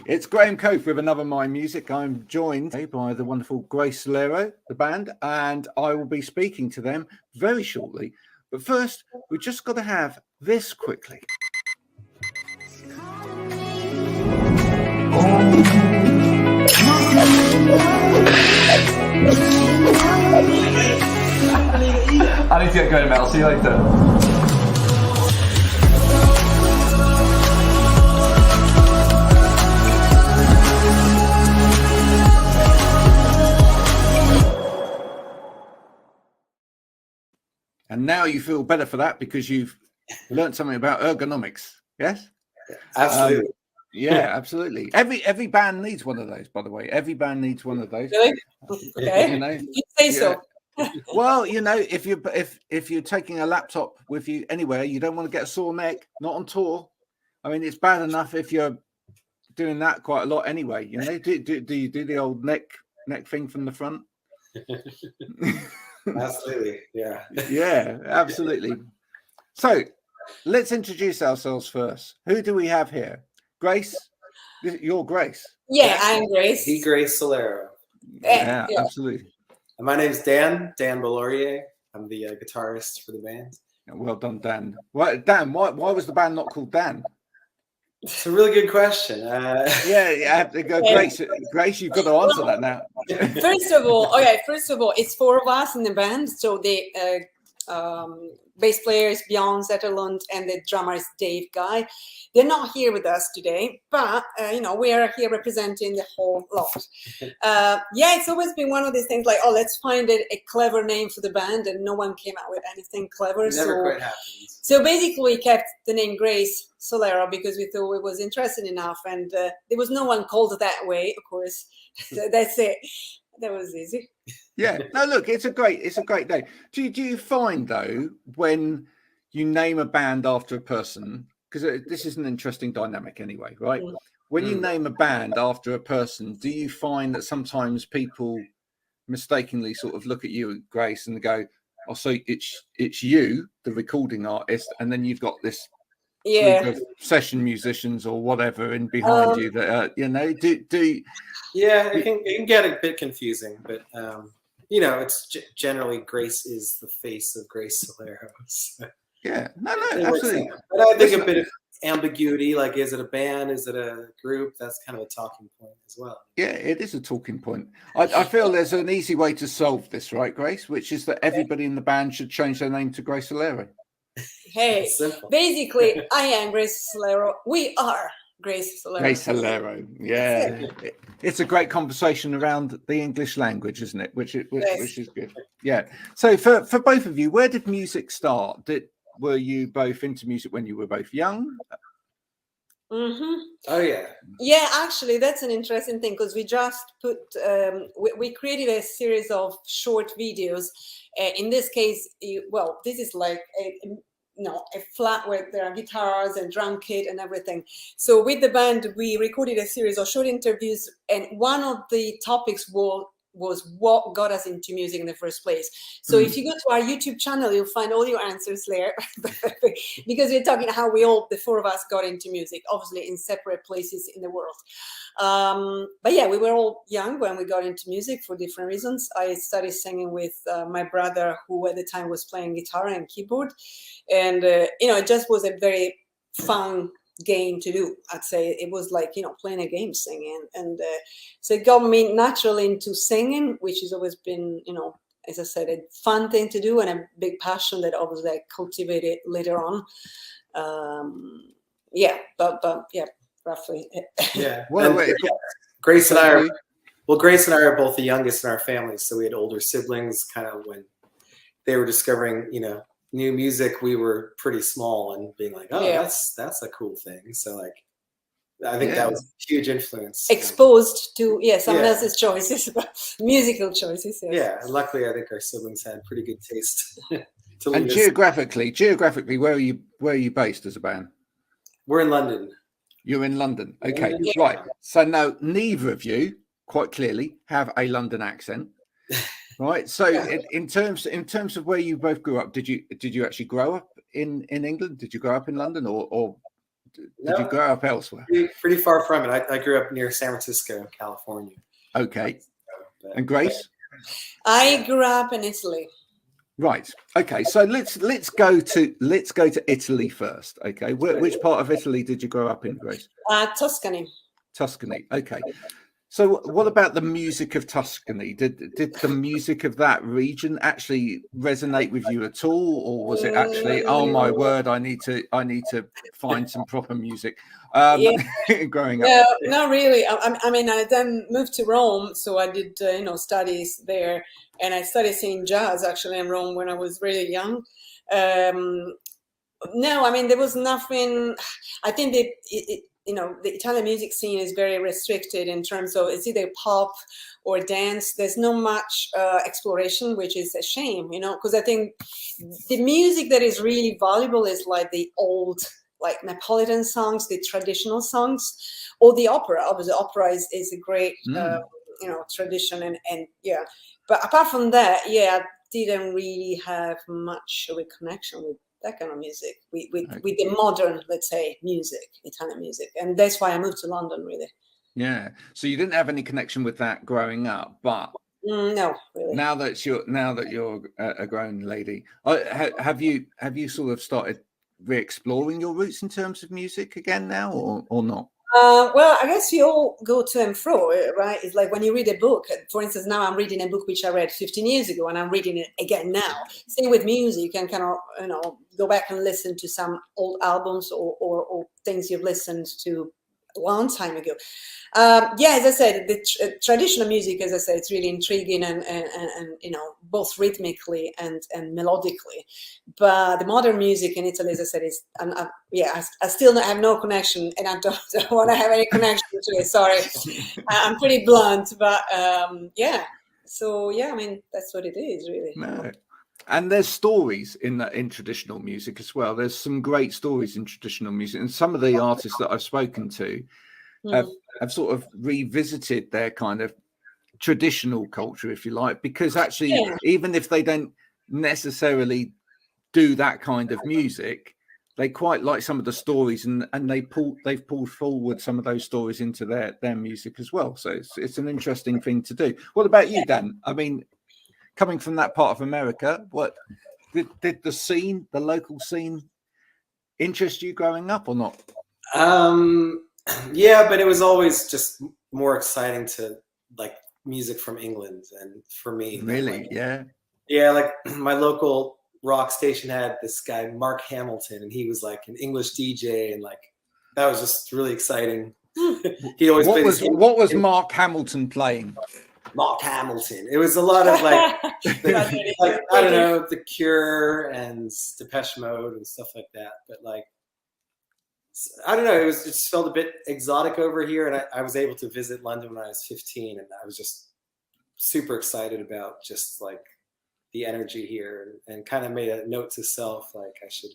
It's Graham Coath with another My Music. I'm joined by the wonderful Grace Solero, the band, and I will be speaking to them very shortly. But first, we've just got to have this quickly. I need to get going, Mel. See you later. And now you feel better for that because you've learned something about ergonomics. Yes? Absolutely. Yeah, absolutely. Every band needs one of those, by the way. Every band needs one of those. Really? Okay. You know, You say so. Well, you know, if you're taking a laptop with you anywhere, you don't want to get a sore neck. Not on tour. I mean, it's bad enough if you're doing that quite a lot anyway. You know, do you do the old neck thing from the front? Absolutely. Yeah. Yeah, absolutely. So let's introduce ourselves first. Who do we have here? Grace? You're Grace. Yeah, I'm Grace. Grace Solero. Yeah, absolutely. And my name's Dan Bellorier. I'm the guitarist for the band. Well done, Dan. Dan, why was the band not called Dan? It's a really good question. Grace, you've got to answer that now. First of all, it's four of us in the band. So the bass player is Bjorn Zetterlund and the drummer is Dave Guy. They're not here with us today, but we are here representing the whole lot. It's always been one of these things like, let's find a clever name for the band, and no one came out with anything clever. Never quite happens. So basically we kept the name Grace Solero because we thought it was interesting enough, and there was no one called that way, of course. That's it. That was easy. Yeah. No, look, it's a great name. Do you find though, when you name a band after a person, because this is an interesting dynamic anyway, right? When you name a band after a person, do you find that sometimes people mistakenly sort of look at you, Grace, and go, "Oh, so it's you, the recording artist," and then you've got this group of session musicians or whatever in behind you that do. Yeah, it can get a bit confusing, but it's generally Grace is the face of Grace Solero. So. Yeah, no, absolutely. But I think a bit of ambiguity, like is it a band, is it a group? That's kind of a talking point as well. Yeah, it is a talking point. I feel there's an easy way to solve this, right, Grace? Which is that everybody in the band should change their name to Grace Solero. Hey, basically, I am Grace Solero. We are Grace Solero. Grace Solero, yeah. It's a great conversation around the English language, isn't it? Which is good. Yeah. So for both of you, where did music start? Were you both into music when you were both young? Mm-hmm. Oh yeah. Yeah, actually, that's an interesting thing because we just put we created a series of short videos. In this case, this is like a flat where there are guitars and drum kit and everything. So with the band, we recorded a series of short interviews, and one of the topics was what got us into music in the first place. So if you go to our YouTube channel, you'll find all your answers there because we're talking how the four of us got into music, obviously in separate places in the world. But yeah, we were all young when we got into music for different reasons. I started singing with my brother, who at the time was playing guitar and keyboard. And, it just was a very fun game to do. I'd say it was like playing a game, singing, and so it got me naturally into singing, which has always been as I said, a fun thing to do and a big passion that obviously I cultivated later on. Roughly. Yeah. Grace and I are both the youngest in our family, so we had older siblings. Kind of when they were discovering new music, we were pretty small and being like, that's a cool thing. So like, I think that was a huge influence. Exposed to someone else's choices, musical choices. Yes. Yeah, and luckily I think our siblings had pretty good taste. And geographically, where are you based as a band? We're in London. You're in London. Okay, right. So now neither of you, quite clearly, have a London accent. Right. So in terms of where you both grew up, did you actually grow up in England? Did you grow up in London, or did you grow up elsewhere? Pretty far from it. I grew up near San Francisco, California. Okay. But, And Grace? I grew up in Italy. Right. Okay. So let's go to Italy first. Okay. Which part of Italy did you grow up in, Grace? Tuscany. Tuscany. Okay. So what about the music of Tuscany? Did the music of that region actually resonate with you at all, or was it actually, oh my word, I need to find some proper music? Yeah. Growing up. No, not really. I mean, I then moved to Rome, so I did studies there, and I started singing jazz actually in Rome when I was really young. No, I mean there was nothing. I think that the Italian music scene is very restricted in terms of it's either pop or dance. There's not much exploration, which is a shame, because I think the music that is really valuable is like the old, like Neapolitan songs, the traditional songs, or the opera. Obviously, opera is a great tradition, and yeah. But apart from that, I didn't really have much of a connection with that kind of music, with the modern, let's say, music, Italian music, and that's why I moved to London, really. Yeah. So you didn't have any connection with that growing up, but no, really. Now that you're a grown lady, have you sort of started re-exploring your roots in terms of music again now, or not? Well, I guess you all go to and fro, right? It's like when you read a book. For instance, now I'm reading a book which I read 15 years ago, and I'm reading it again now. Same with music, and kind of go back and listen to some old albums or things you've listened to a long time ago. As I said, the traditional music, as I said, it's really intriguing and both rhythmically and melodically. But the modern music in Italy, as I said, is I still have no connection, and I don't want to have any connection to it. Sorry, I'm pretty blunt, but So I mean that's what it is, really. No. And there's stories in traditional music as well. There's some great stories in traditional music, and some of the artists that I've spoken to have sort of revisited their kind of traditional culture, if you like, because actually, even if they don't necessarily do that kind of music, they quite like some of the stories, and they've pulled forward some of those stories into their music as well. So it's an interesting thing to do. What about you, Dan? I mean, coming from that part of America, what did the local scene interest you growing up or not? Yeah, but it was always just more exciting to like music from England, and for me, really, like my local rock station had this guy Mark Hamilton, and he was like an English DJ, and like that was just really exciting. He always what was Mark Hamilton playing? Mark Hamilton. It was a lot of like I don't know, The Cure and Depeche Mode and stuff like that. But like, I don't know, it just felt a bit exotic over here, and I was able to visit London when I was 15, and I was just super excited about just like the energy here, and kind of made a note to self like I should,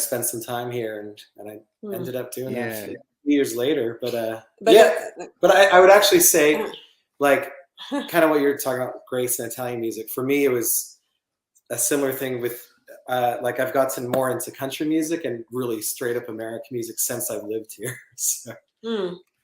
spend some time here, and I ended up doing that a few years later. But I would actually say, like, kind of what you're talking about, Grace, and Italian music. For me, it was a similar thing with, like, I've gotten more into country music and really straight up American music since I've lived here. So.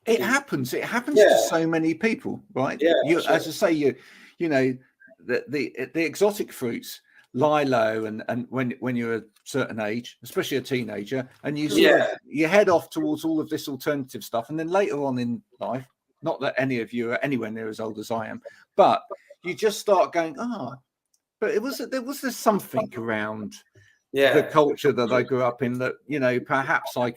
It happens. It happens to so many people, right? Yeah, sure. As I say, the exotic fruits lie low, and when you're a certain age, especially a teenager, and you head off towards all of this alternative stuff, and then later on in life. Not that any of you are anywhere near as old as I am, but you just start going, but there was something around the culture that I grew up in that, perhaps that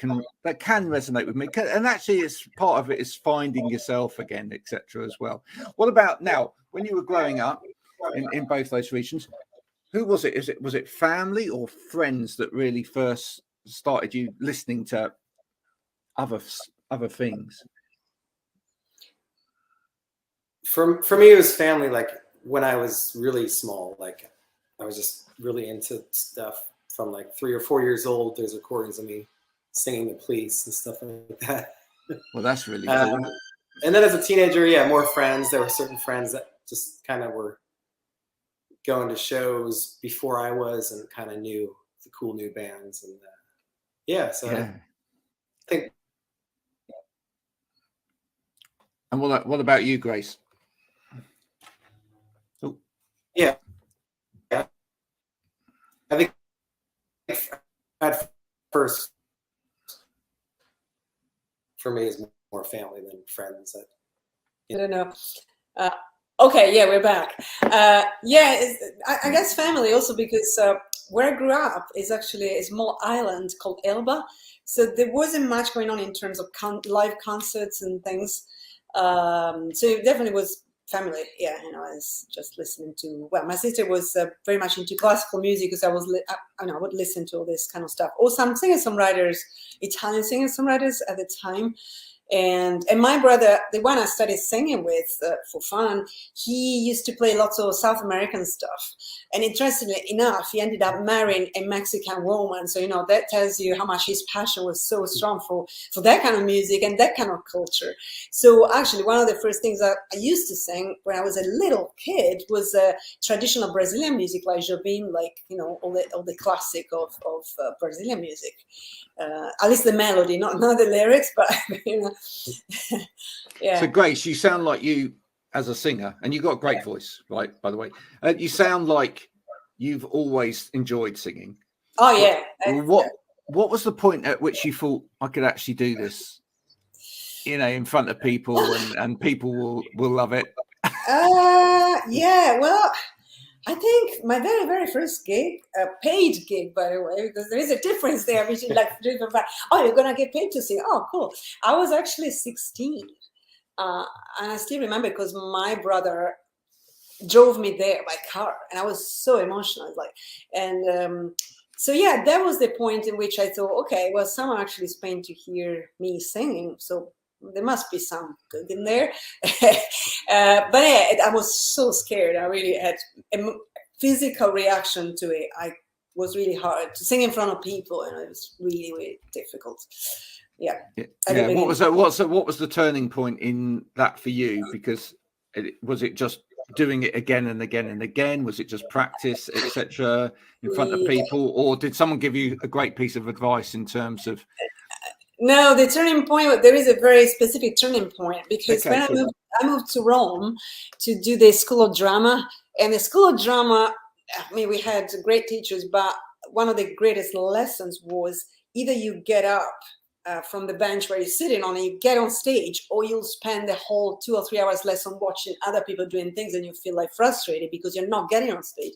can resonate with me. And actually, it's part of it is finding yourself again, etc. as well. What about now, when you were growing up in both those regions, who was it? Was it family or friends that really first started you listening to other things? For me, it was family. Like when I was really small, like I was just really into stuff from like 3 or 4 years old. There's recordings of me singing The Police and stuff like that. Well, that's really cool. And then as a teenager, more friends. There were certain friends that just kind of were going to shows before I was, and kind of knew the cool new bands. And think. And what about you, Grace? Oh. Yeah. I think at first, for me, is more family than friends. I don't know. Okay, yeah, we're back. Yeah, I guess family also, because where I grew up is actually a small island called Elba, so there wasn't much going on in terms of live concerts and things. So it definitely was family. Yeah, you know, I was just listening to. Well, my sister was very much into classical music, because I would listen to all this kind of stuff. Or some singer-songwriters, Italian singer-songwriters at the time. And my brother, the one I started singing with for fun, he used to play lots of South American stuff. And interestingly enough, he ended up marrying a Mexican woman. So, you know, that tells you how much his passion was so strong for that kind of music and that kind of culture. So actually, one of the first things I used to sing when I was a little kid was traditional Brazilian music, like Jobim, like, you know, all the classic of Brazilian music. At least the melody, not the lyrics, but you know. Yeah. So Grace, you sound like you as a singer, and you've got a great voice, right? By the way, you sound like you've always enjoyed singing. Oh yeah. What was the point at which you thought I could actually do this, you know, in front of people, and people will love it? Yeah. Well, I think my very, very first gig, a paid gig, by the way, because there is a difference there between like, oh, you're going to get paid to sing. Oh, cool. I was actually 16. And I still remember, because my brother drove me there by car, and I was so emotional. So yeah, that was the point in which I thought, okay, well, someone actually is paying to hear me singing. So there must be some good in there. But yeah, I was so scared. I really had a physical reaction to it. I was really hard to sing in front of people, and it was really, really difficult. Yeah. What was the turning point in that for you? Because was it just doing it again and again and again? Was it just practice, etc., in front of people, or did someone give you a great piece of advice in terms of? No, the turning point, there is a very specific turning point, because when I moved to Rome to do the School of Drama, and the School of Drama, I mean, we had great teachers, but one of the greatest lessons was either you get up from the bench where you're sitting on and you get on stage, or you'll spend the whole 2 or 3 hours lesson watching other people doing things, and you feel like frustrated because you're not getting on stage.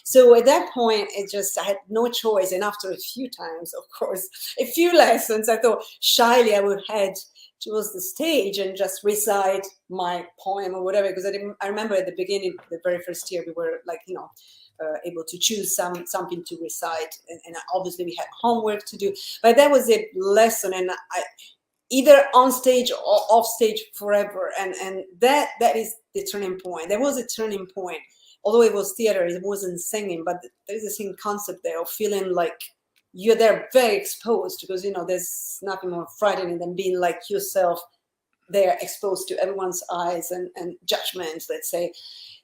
So at that point, I had no choice. And after a few times, of course, a few lessons, I thought shyly I would head towards the stage and just recite my poem or whatever, because I remember at the beginning, the very first year, we were like, you know, able to choose something to recite, and obviously we had homework to do, but that was a lesson, and I either on stage or off stage forever, and that is the turning point. There was a turning point, although it was theater, it wasn't singing, but there's the same concept there of feeling like you're there very exposed, because, you know, there's nothing more frightening than being like yourself there, exposed to everyone's eyes and judgments, let's say.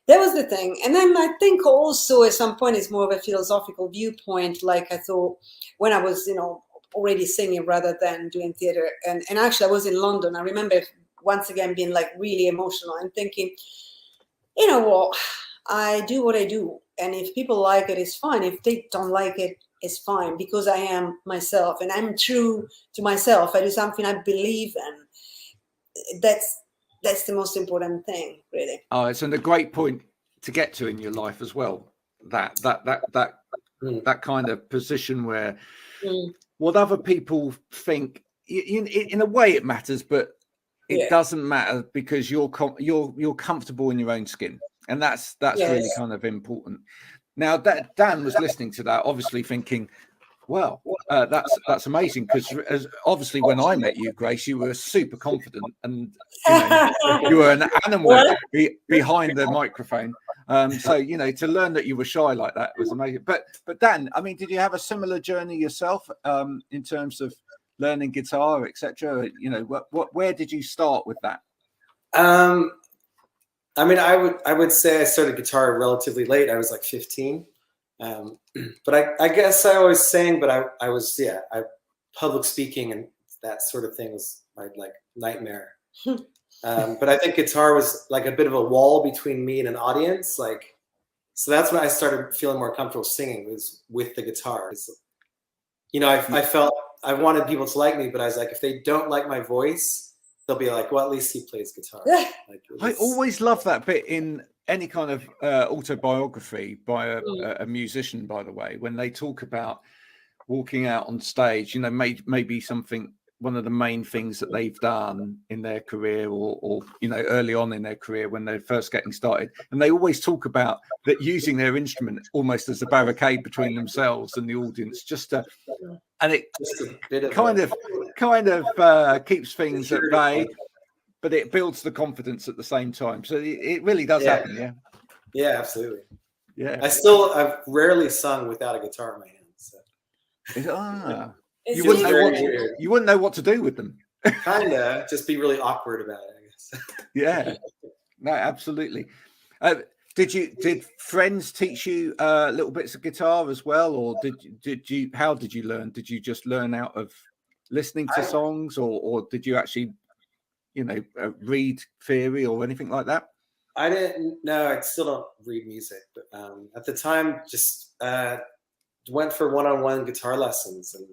That was the thing. And then I think also at some point it's more of a philosophical viewpoint. Like I thought when I was, you know, already singing rather than doing theater. And actually I was in London. I remember once again being like really emotional and thinking, you know what, I do what I do. And if people like it, it's fine. If they don't like it, it's fine, because I am myself and I'm true to myself. I do something I believe in. That's the most important thing, really. Oh, it's a great point to get to in your life as well. That kind of position where what other people think, in a way, it matters, but it doesn't matter, because you're comfortable in your own skin, and that's really kind of important. Now, that Dan was listening to that, obviously thinking, well, that's amazing, because obviously when I met you, Grace, you were super confident, and you were an animal behind the microphone. So, you know, to learn that you were shy like that was amazing. But Dan, I mean, did you have a similar journey yourself in terms of learning guitar, etc.? You know, where did you start with that? I mean, I would say I started guitar relatively late. I was like 15. But I guess I always sang, but I was public speaking and that sort of thing was my like nightmare. But I think guitar was like a bit of a wall between me and an audience. Like, so that's when I started feeling more comfortable singing, was with the guitar. You know, I felt I wanted people to like me, but I was like, if they don't like my voice, they'll be like, well, at least he plays guitar. Like, I always love that bit in any kind of autobiography by a musician, by the way, when they talk about walking out on stage, you know, maybe something, one of the main things that they've done in their career or you know, early on in their career when they're first getting started. And they always talk about that using their instrument almost as a barricade between themselves and the audience, just to, and it just a bit of kind of keeps things at bay, but it builds the confidence at the same time. So it really does happen. Yeah. Yeah, absolutely. Yeah. I've rarely sung without a guitar in my hand. So. You wouldn't know what to do with them. Kinda, just be really awkward about it, I guess. Yeah, no, absolutely. Did friends teach you little bits of guitar as well, or did you? How did you learn? Did you just learn out of listening to songs, or did you actually, you know, read theory or anything like that? I didn't. No, I still don't read music, but at the time, just went for one-on-one guitar lessons, and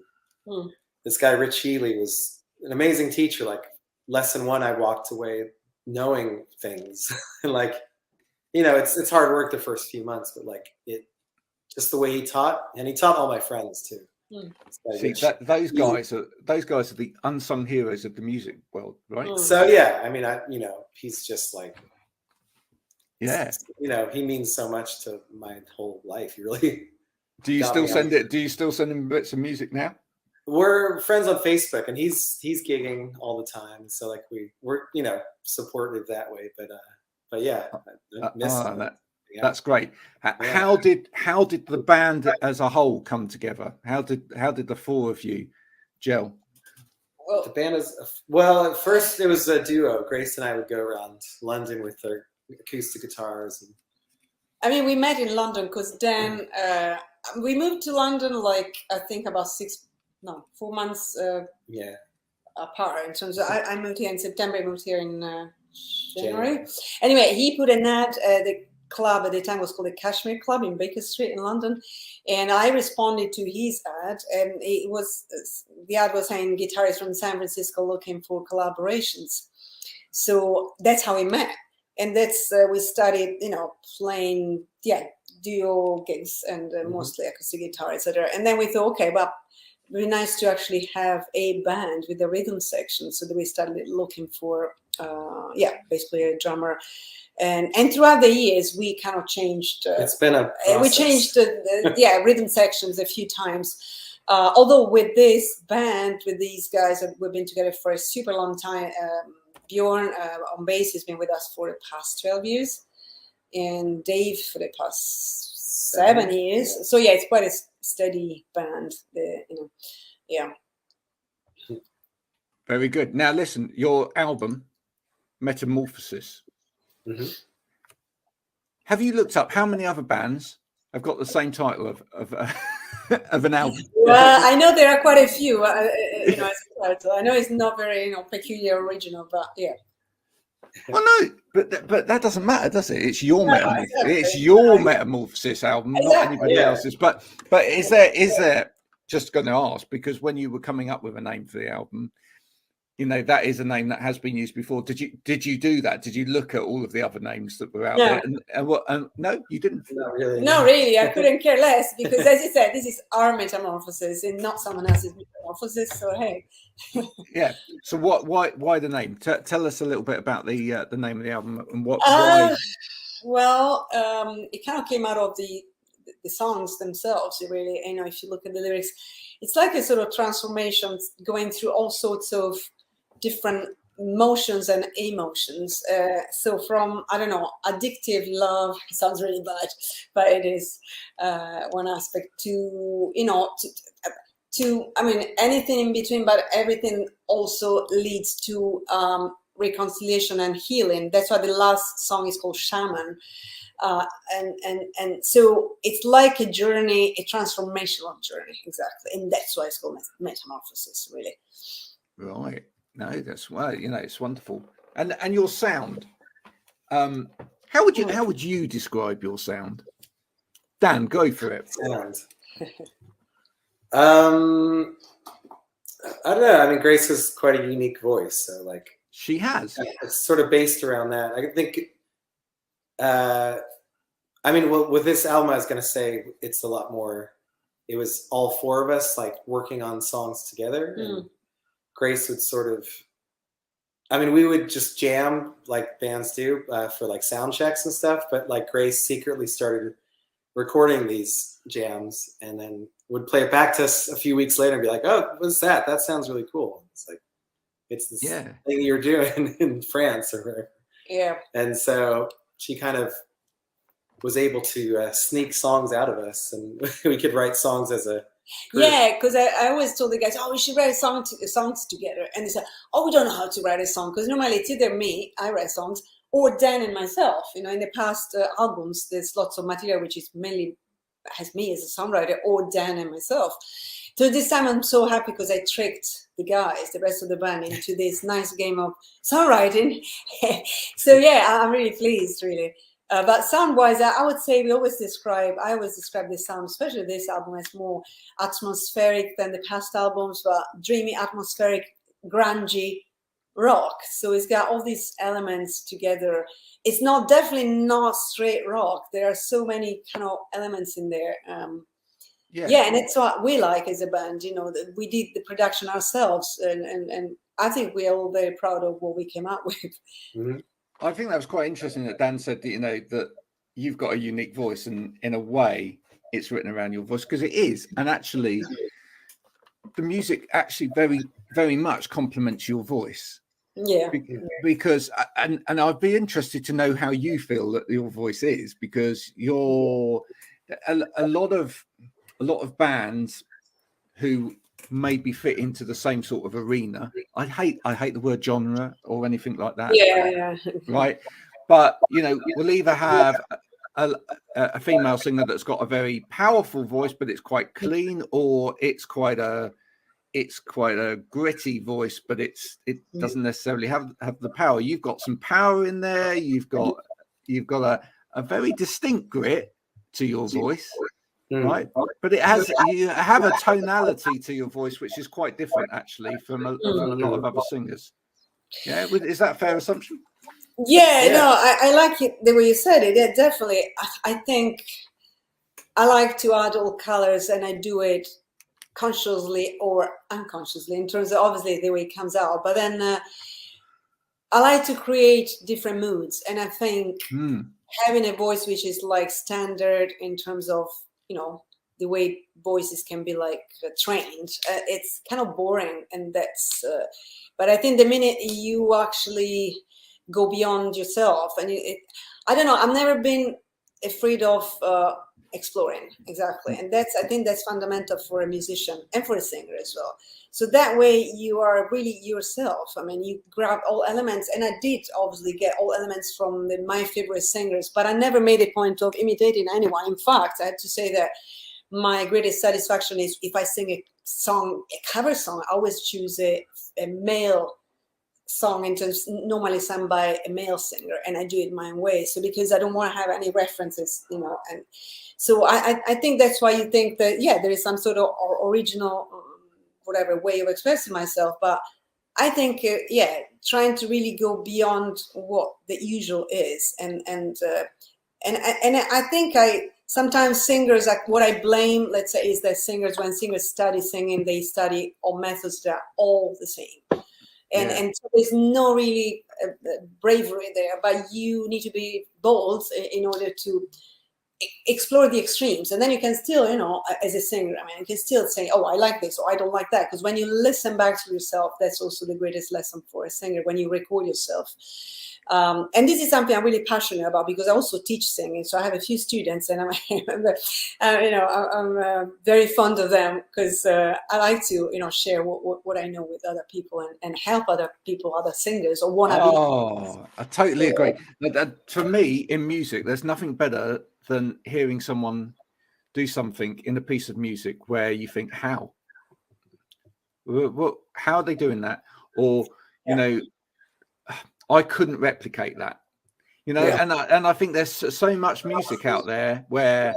this guy Rich Healy was an amazing teacher. Like lesson 1, I walked away knowing things, and like, you know, it's hard work the first few months, but like it, just the way he taught, and he taught all my friends too. See, those guys are the unsung heroes of the music world, right? So yeah, I mean, you know, he's just like, yeah, you know, he means so much to my whole life. He really. Do you still send it? Do you still send him bits of music now? We're friends on Facebook, and he's gigging all the time. So like we're you know, supportive that way. But yeah, I miss him. That's great. How did the band as a whole come together? How did the 4 of you gel? Well, the band is at first it was a duo. Grace and I would go around London with their acoustic guitars. And I mean, we met in London because then we moved to London like I think about 4 months apart. In terms of, I moved here in September. I moved here in January. Anyway, he put an ad. The club at the time was called the Kashmir Club in Baker Street in London, and I responded to his ad, and it was the ad was saying guitarists from San Francisco looking for collaborations. So that's how we met, and that's we started, you know, playing duo gigs and mostly acoustic guitar, etc. And then we thought, okay, well, it'd be nice to actually have a band with a rhythm section. So that we started looking for basically a drummer. And throughout the years, we kind of changed. It's been a process. We changed rhythm sections a few times. Although with this band, with these guys, we've been together for a super long time. Bjorn on bass has been with us for the past 12 years, and Dave for the past 7 years. So yeah, it's quite a steady band. Very good. Now listen, your album, Metamorphosis. Have you looked up how many other bands have got the same title of an album? Well, I know there are quite a few. You know, I know it's not very peculiar, original, but yeah. Well, no, but that doesn't matter, does it? It's your Metamorphosis. It's your Metamorphosis album, not anybody else's. But is there? Just going to ask, because when you were coming up with a name for the album, you know, that is a name that has been used before. Did you do that? Did you look at all of the other names that were out there? And no, you didn't. Not really. No, really, I couldn't care less, because, as you said, this is our metamorphosis and not someone else's metamorphosis. So hey. Yeah. So why the name? Tell us a little bit about the name of the album and why. Well, it kind of came out of the songs themselves. Really, you know, if you look at the lyrics, it's like a sort of transformation, going through all sorts of different emotions and emotions. So from, I don't know, addictive love, it sounds really bad, but it is one aspect, to, you know, to I mean, anything in between, but everything also leads to reconciliation and healing. That's why the last song is called Shaman. And so it's like a journey, a transformational journey, exactly. And that's why it's called Metamorphosis, really. Right. No, that's well, it's wonderful. And your sound. How would you describe your sound? Dan, go for it. Sound. I don't know. I mean, Grace has quite a unique voice, so like she has. It's sort of based around that. I think. I mean, well, with this album, I was going to say it's a lot more. It was all four of us like working on songs together, and Grace would sort of. I mean, we would just jam like bands do for like sound checks and stuff, but like Grace secretly started recording these jams and then would play it back to us a few weeks later and be like, "Oh, what's that? That sounds really cool." It's like, it's this thing you're doing in France or whatever. Yeah. And so she kind of was able to sneak songs out of us, and we could write songs as a group. Yeah, because I always told the guys, "Oh, we should write songs together," and they said, "Oh, we don't know how to write a song," because normally it's either me, I write songs, or Dan and myself. In the past albums, there's lots of material which is mainly has me as a songwriter, or Dan and myself. So this time I'm so happy because I tricked the guys, the rest of the band, into this nice game of songwriting. So yeah, I'm really pleased, really. But sound-wise, I would say I always describe this sound, especially this album, as more atmospheric than the past albums, but dreamy, atmospheric, grungy rock. So it's got all these elements together. It's definitely not straight rock. There are so many kind of elements in there. Yeah, and it's what we like as a band. That we did the production ourselves, and I think we're all very proud of what we came out with. Mm-hmm. I think that was quite interesting that Dan said that, that you've got a unique voice, and in a way it's written around your voice, because it is. And actually the music actually very, very much complements your voice. Yeah. Because, and I'd be interested to know how you feel that your voice is, because you're a lot of bands who maybe fit into the same sort of arena. I hate the word genre or anything like that. Yeah. Right. But we'll either have a female singer that's got a very powerful voice, but it's quite clean, or it's quite a gritty voice, but it doesn't necessarily have the power. You've got some power in there. You've got a very distinct grit to your voice. Right, but you have a tonality to your voice which is quite different actually from a lot of other singers. Yeah, is that a fair assumption? Yeah. No, I like it the way you said it. Yeah, definitely. I think I like to add all colors, and I do it consciously or unconsciously in terms of obviously the way it comes out. But then I like to create different moods, and I think having a voice which is like standard in terms of the way voices can be like trained, it's kind of boring, and that's but I think the minute you actually go beyond yourself, and I don't know, I've never been afraid of exploring, exactly, and I think that's fundamental for a musician and for a singer as well. So that way you are really yourself. I mean, you grab all elements, and I did obviously get all elements from my favorite singers, but I never made a point of imitating anyone. In fact, I have to say that my greatest satisfaction is if I sing a cover song, I always choose a male song normally sung by a male singer, and I do it my own way. So because I don't want to have any references, and so I think that's why you think that, there is some sort of original whatever way of expressing myself. But I think trying to really go beyond what the usual is, and I think sometimes singers, like what I blame, let's say, is that when singers study singing, they study all methods that are all the same. And so there's no really bravery there, but you need to be bold in order to explore the extremes. And then you can still, as a singer, you can still say, oh, I like this, or I don't like that. Because when you listen back to yourself, that's also the greatest lesson for a singer, when you record yourself. And this is something I'm really passionate about, because I also teach singing. So I have a few students, and I'm very fond of them, because I like to, share what I know with other people, and help other people, other singers, or want to be. Oh, I totally agree. For me, in music, there's nothing better than hearing someone do something in a piece of music where you think, how? How are they doing that? Or you know, I couldn't replicate that. You know, and I think there's so much music out there where,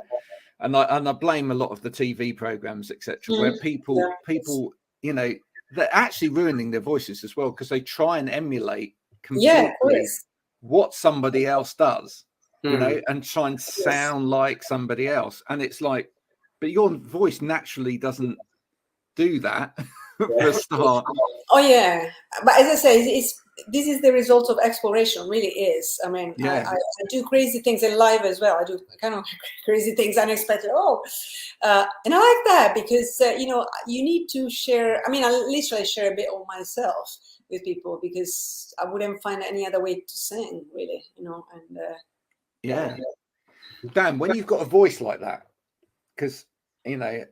and I blame a lot of the TV programs, etc., where people, you know, they're actually ruining their voices as well because they try and emulate completely what somebody else does, you know, and try and sound like somebody else. And it's like, but your voice naturally doesn't do that for a start. Oh yeah, but as I say, this is the result of exploration. Really is. I mean, I do crazy things in live as well. I do kind of crazy things, unexpected. And I like that because you know, you need to share. I mean, I literally share a bit of myself with people because I wouldn't find any other way to sing, really. You know, and Dan, when you've got a voice like that, because you know,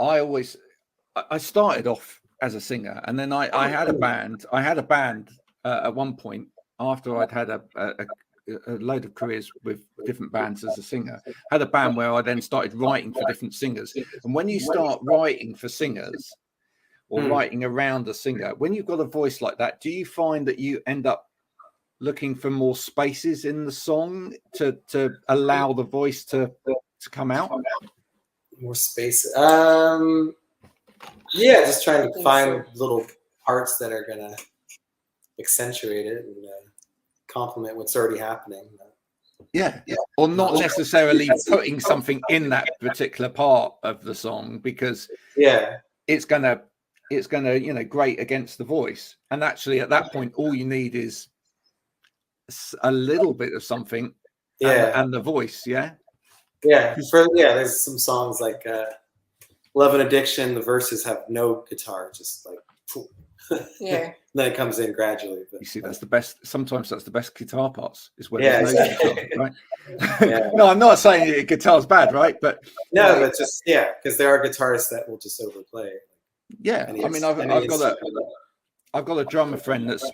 I started off as a singer, and then I had a band. I had a band at one point after I'd had a load of careers with different bands as a singer. Had a band where I then started writing for different singers. And when you start writing for singers or writing around a singer, when you've got a voice like that, do you find that you end up looking for more spaces in the song to allow the voice to come out? More space. Yeah, just trying to find little parts that are gonna accentuate it and complement what's already happening. Yeah, or not necessarily putting something in that particular part of the song because it's gonna you know grate against the voice. And actually, at that point, all you need is a little bit of something. And the voice. There's some songs like Love and Addiction, the verses have no guitar, just like then it comes in gradually. But, you see, that's the best. Sometimes that's the best guitar parts is when there's no guitar, right? No, I'm not saying guitar's bad, right? But but just because there are guitarists that will just overplay. Yeah, I mean, I've got a drummer friend that's,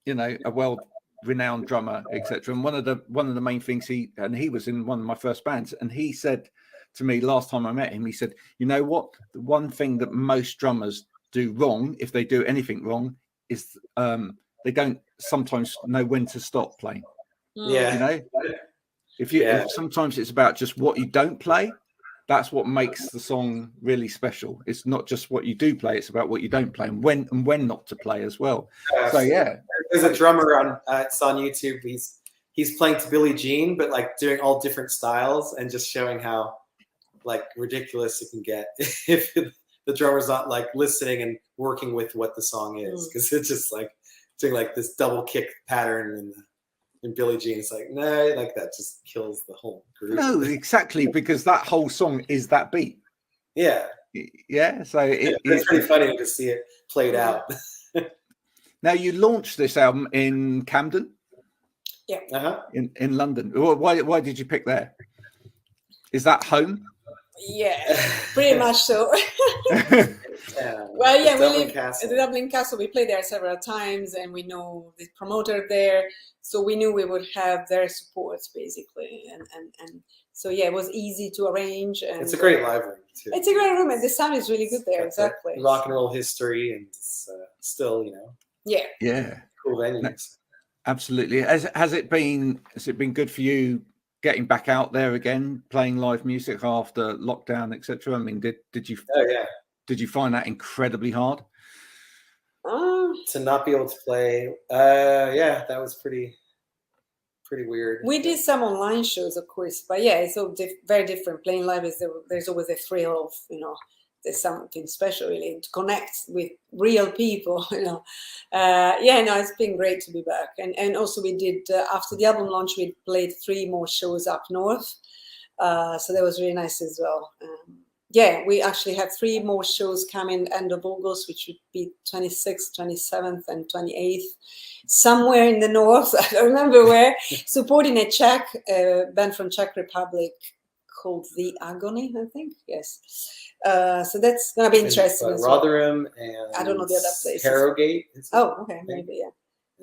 you know, a well-renowned drummer, etc. And one of the main things he was in one of my first bands, and he said to me last time I met him, he said, you know what, the one thing that most drummers do wrong, if they do anything wrong, is they don't sometimes know when to stop playing. You know, if sometimes it's about just what you don't play, that's what makes the song really special. It's not just what you do play, it's about what you don't play and when not to play as well. So there's a drummer on it's on YouTube, he's playing to Billie Jean, but like doing all different styles and just showing how like ridiculous it can get if the drummer's not like listening and working with what the song is, because it's just like doing like this double kick pattern in Billie Jean. It's like, no, like that just kills the whole groove. No, exactly, because that whole song is that beat. Yeah. So it's pretty funny to see it played out. Now you launched this album in Camden. In London. Why did you pick there? Is that home? Yeah, pretty much so. Well, we live at the Dublin Castle. We played there several times, and we know the promoter there, so we knew we would have their support basically, and so it was easy to arrange. And it's a great live room too. It's a great room, and the sound is really good there. Exactly. Rock and roll history, and it's still, you know. Yeah. Cool venues. Absolutely. Has it been good for you getting back out there again, playing live music after lockdown, etc.? I mean, did you? Did you find that incredibly hard? To not be able to play, that was pretty weird. We did some online shows, of course, but it's so very different. Playing live there's always a thrill of, you know, there's something special really to connect with real people, you know. It's been great to be back, and also we did after the album launch we played 3 more shows up north, so that was really nice as well. We actually have 3 more shows coming end of August, which would be 26th, 27th, and 28th, somewhere in the north. I don't remember where. Supporting a Czech band from Czech Republic called The Agony, I think. Yes. So that's gonna be interesting. Rotherham and I don't know the other places. Harrogate. Oh, okay, maybe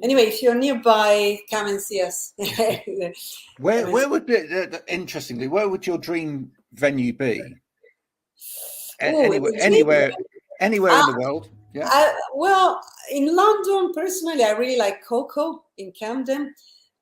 Anyway, if you're nearby, come and see us. Where would be interestingly? Where would your dream venue be? Anywhere Anywhere in the world. Yeah. Well, in London, personally, I really like Coath in Camden.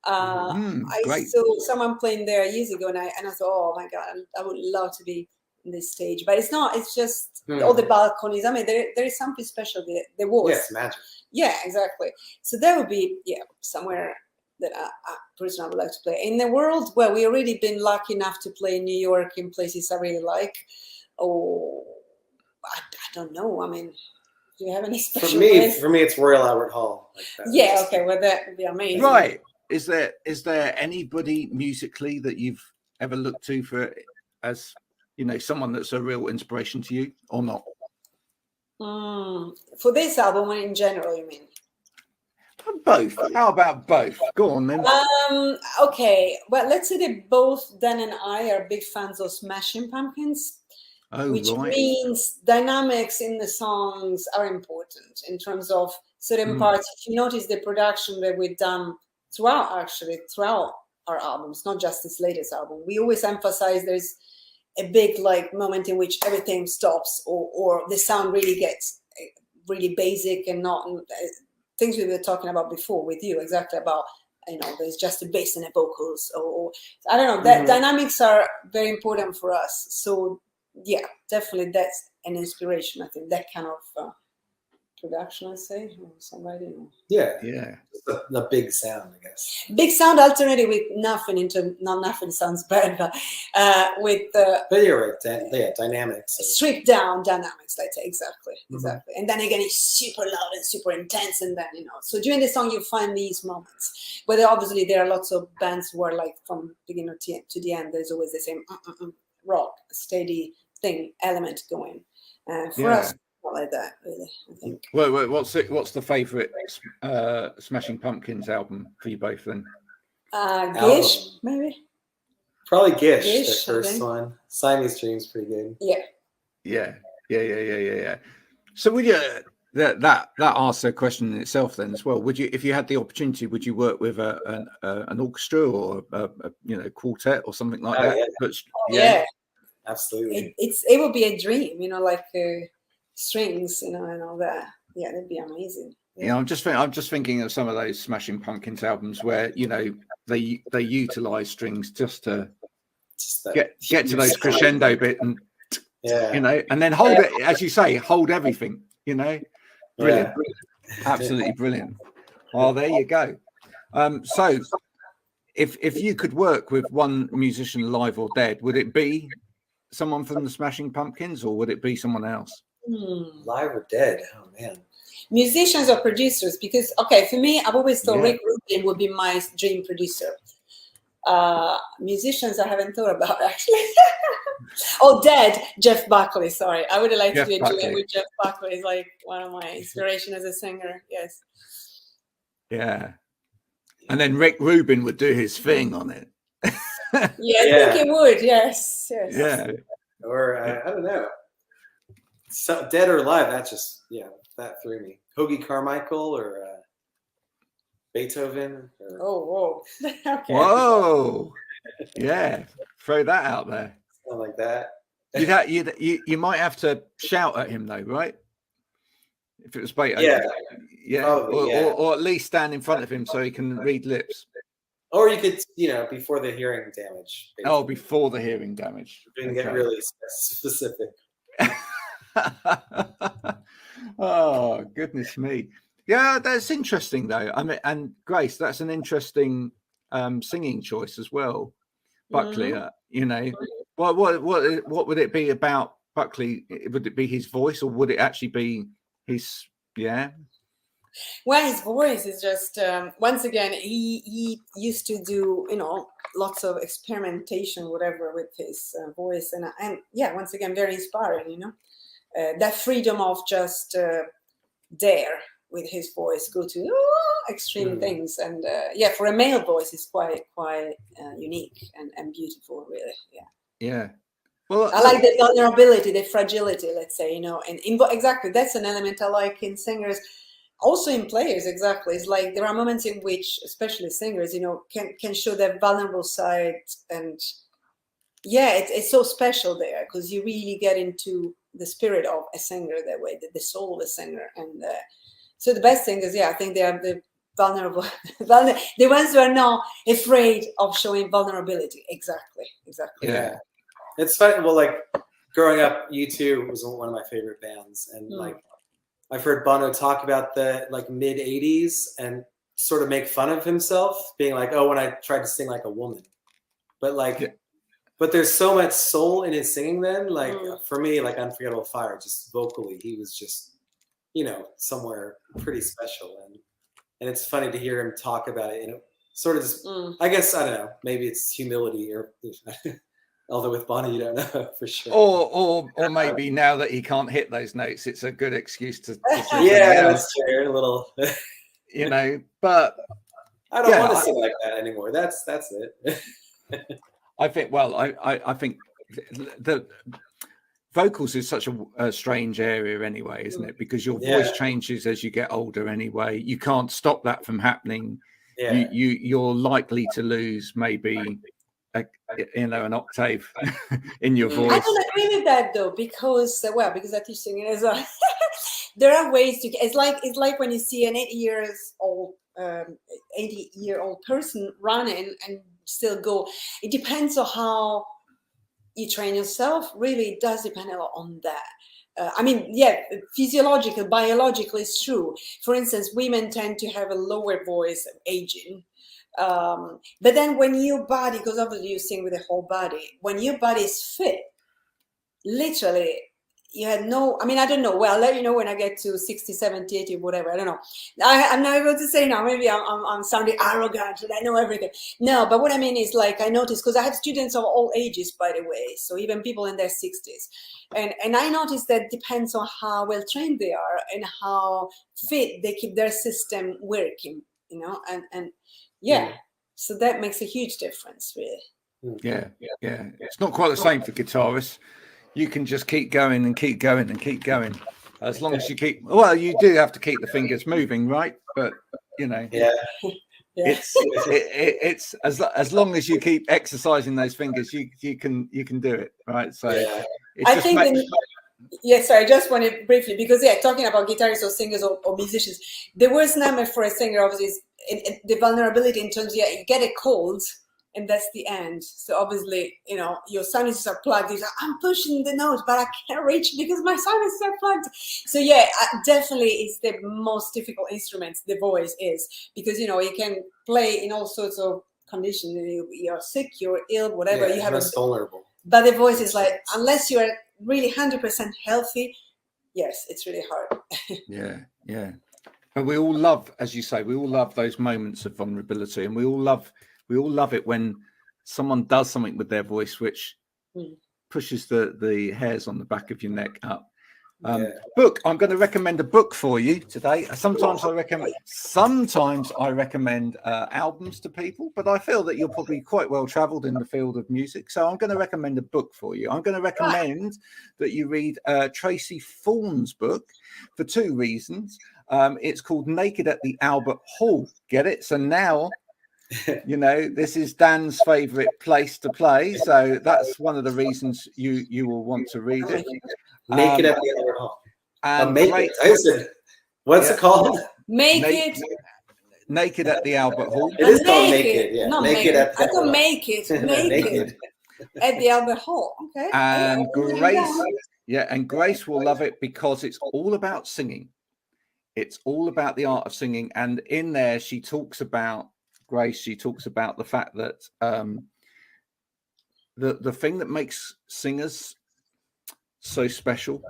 I Great. saw someone playing there years ago, and I thought, oh my god, I would love to be in this stage. But it's not. It's just all the balconies. I mean, there is something special there. There was. Yes, magic. Yeah, exactly. So that would be somewhere that I personally would like to play. In the world, well, we already been lucky enough to play in New York in places I really like. Oh, I don't know. I mean, do you have any special place? For me, it's Royal Albert Hall. Like that. Yeah, okay, well, that would be amazing. Right. Is there anybody musically that you've ever looked to for as, you know, someone that's a real inspiration to you or not? For this album or in general, you mean? Both. How about both? Go on then. Okay. Well, let's say that both Dan and I are big fans of Smashing Pumpkins. Which means dynamics in the songs are important in terms of certain parts. If you notice the production that we've done throughout our albums, not just this latest album, we always emphasize there's a big like moment in which everything stops or the sound really gets really basic and not things we were talking about before with you, exactly about, you know, there's just a bass and the vocals or I don't know, that dynamics are very important for us. So yeah, definitely that's an inspiration. I think that kind of production, I say, or somebody. Yeah. The big sound, I guess. Big sound alternative with nothing not nothing sounds bad, but with but you're right. Dynamics. Stripped down dynamics, let's say, exactly. And then again, it's super loud and super intense, and then So during the song, you find these moments. But obviously, there are lots of bands who are like from beginning to the end. There's always the same rock, steady thing, element going. For us, not like that, really, I think. Well, what's the favourite Smashing Pumpkins album for you both then? Gish, maybe? Probably Gish, the first one. Siamese Dream's pretty good. Yeah. So would you, that asks a question in itself then as well. Would you, if you had the opportunity, would you work with an orchestra or a quartet or something like that? Yeah. But, yeah. Absolutely. It would be a dream, like strings, and all that. Yeah, that'd be amazing. Yeah, I'm just thinking of some of those Smashing Pumpkins albums where they utilize strings just to get to those crescendo bit and and then hold it, as you say, hold everything. Brilliant, absolutely brilliant. Well, there you go. So if you could work with one musician, live or dead, would it be someone from the Smashing Pumpkins or would it be someone else? Live or dead? Oh man. Musicians or producers? Because for me, I've always thought Rick Rubin would be my dream producer. Musicians I haven't thought about actually. Dead, Jeff Buckley. Sorry, I would have liked to do a duet with Jeff Buckley. He's like one of my inspiration as a singer. Yes. Yeah. And then Rick Rubin would do his thing on it. I think he would. Yes. Yeah. Or I don't know. So, dead or alive? That just that threw me. Hoagie Carmichael or Beethoven. Or... Oh, whoa. Okay. Whoa. Yeah. Throw that out there. Something like that. You might have to shout at him though, right? If it was Beethoven. Yeah. Or at least stand in front of him so he can read lips. Or you could, before the hearing damage. Basically. Oh, before the hearing damage. You can get really specific. Oh, goodness me. Yeah, that's interesting though. I mean, and Grace, that's an interesting singing choice as well. Buckley, what would it be about Buckley? Would it be his voice or would it actually be his, Well, his voice is just, once again, he used to do, lots of experimentation, whatever, with his voice. And once again, very inspiring, that freedom of just dare with his voice, go to extreme things. And for a male voice, it's quite unique and beautiful, really. Yeah. Well, I like the vulnerability, the fragility, let's say, and exactly, that's an element I like in singers. Also in players, exactly. It's like there are moments in which, especially singers, can show their vulnerable side. And it's so special there because you really get into the spirit of a singer that way, the soul of a singer. And so the best thing is, I think they are the vulnerable, the ones who are not afraid of showing vulnerability. Exactly. Yeah, it's funny. Well, like growing up, U2 was one of my favorite bands, and like I've heard Bono talk about the like mid '80s and sort of make fun of himself, being like, "Oh, when I tried to sing like a woman," but like, but there's so much soul in his singing. Then, like for me, like Unforgettable Fire, just vocally, he was just, you know, somewhere pretty special, and it's funny to hear him talk about it. You know, sort of just, I guess, I don't know, maybe it's humility, or although with Bonnie, you don't know for sure. Or maybe now that he can't hit those notes, it's a good excuse to yeah, that's true. A little, you know, but I don't want to sing like that anymore. That's it. I think, well, I think the vocals is such a strange area anyway, isn't it? Because your voice changes as you get older anyway. You can't stop that from happening. You're likely to lose maybe an octave in your voice. I don't agree with that though, because I teach singing as well. There are ways to. It's like when you see an 80-year-old person running and still go. It depends on how you train yourself. Really, it does depend a lot on that. I mean, physiological, biological is true. For instance, women tend to have a lower voice aging. But then when your body, because obviously you sing with the whole body, when your body is fit, literally, you had no, I mean, I don't know. Well, I'll let you know when I get to 60, 70, 80, whatever. I don't know. I'm not able to say now. Maybe I'm sounding arrogant and I know everything. No, but what I mean is, like, I noticed, because I have students of all ages, by the way, so even people in their 60s. And I noticed that depends on how well trained they are and how fit they keep their system working, you know, and so that makes a huge difference, really. Yeah. It's not quite the same for guitarists. You can just keep going and keep going and keep going. As long as you keep, well, you do have to keep the fingers moving, right? But you know, it's as long as you keep exercising those fingers, you can do it, right? So I think. Sorry, I just wanted briefly, because talking about guitarists or singers or musicians, the worst nightmare for a singer obviously is the vulnerability in terms of you get a cold and that's the end. So obviously, you know, your sinuses are plugged. You're like, I'm pushing the notes, but I can't reach because my sinuses are plugged. So definitely it's the most difficult instrument, the voice is, because, you know, you can play in all sorts of conditions. You're sick, you're ill, whatever. You have vulnerable. But the voice is like, unless you are really 100% healthy, yes, it's really hard. Yeah. But we all love, as you say, we all love those moments of vulnerability, and we all love it when someone does something with their voice which pushes the hairs on the back of your neck up. Book. I'm going to recommend a book for you today. Sometimes I recommend albums to people, but I feel that you're probably quite well traveled in the field of music, so I'm going to recommend a book for you. I'm going to recommend that you read Tracy Fawn's book for two reasons. It's called Naked at the Albert Hall. Get it? So now, you know, this is Dan's favorite place to play, so that's one of the reasons you will want to read it. Naked at the Albert Hall. And what's it called? Naked at the Albert Hall. It is called Naked. Yeah, not naked at the I don't make it. Naked at the Albert Hall. Okay. And Grace will love it because it's all about singing. It's all about the art of singing, and in there she talks about the fact that the thing that makes singers so special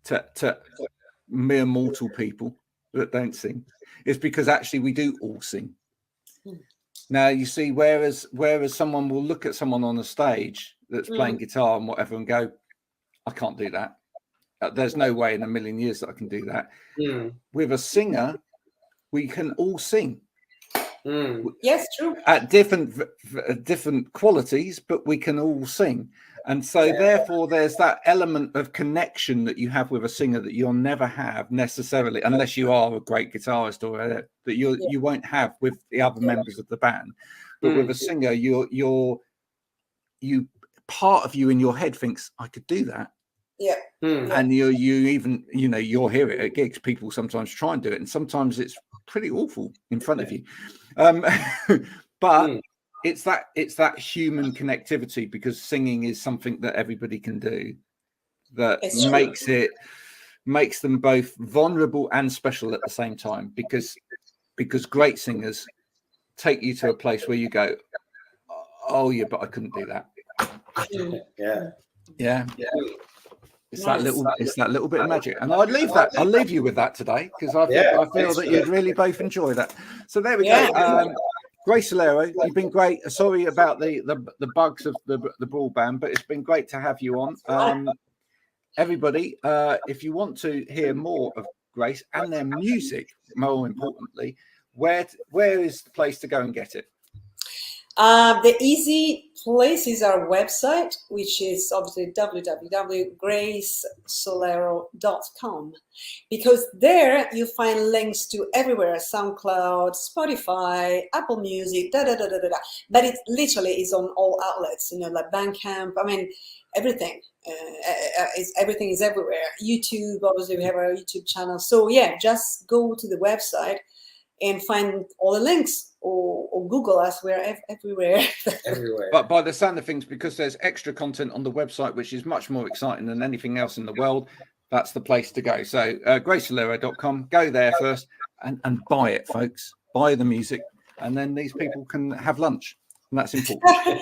to mere mortal people that don't sing is because actually we do all sing. Now you see, whereas someone will look at someone on a stage that's playing guitar and whatever and go, I can't do that. There's no way in a million years that I can do that. With a singer, we can all sing. Yes, true. At different qualities, but we can all sing. And so therefore there's that element of connection that you have with a singer that you'll never have necessarily, unless you are a great guitarist, or that you won't have with the other members of the band. But with a singer, you part of you in your head thinks, I could do that. Yeah. And you even, you know, you'll hear it at gigs. People sometimes try and do it, and sometimes it's pretty awful in front of you. But it's that human connectivity, because singing is something that everybody can do, that makes them both vulnerable and special at the same time, because great singers take you to a place where you go, oh yeah, but I couldn't do that. Yeah. It's that little bit of magic, and I'll leave you with that today, because I feel that you'd really both enjoy that. So there we go. Grace Solero, you've been great. Sorry about the bugs of the broadband, but it's been great to have you on. Everybody, if you want to hear more of Grace and their music, more importantly, where is the place to go and get it? The easy place is our website, which is obviously www.gracesolero.com, because there you find links to everywhere: SoundCloud, Spotify, Apple Music, but it literally is on all outlets, you know, like Bandcamp. I mean, everything. Everything is everywhere. YouTube, obviously, we have our YouTube channel. So yeah, just go to the website and find all the links, or Google us. We're everywhere. But by the sound of things, because there's extra content on the website, which is much more exciting than anything else in the world, that's the place to go. So gracesolero.com, go there first and buy it, folks. Buy the music, and then these people can have lunch, and that's important.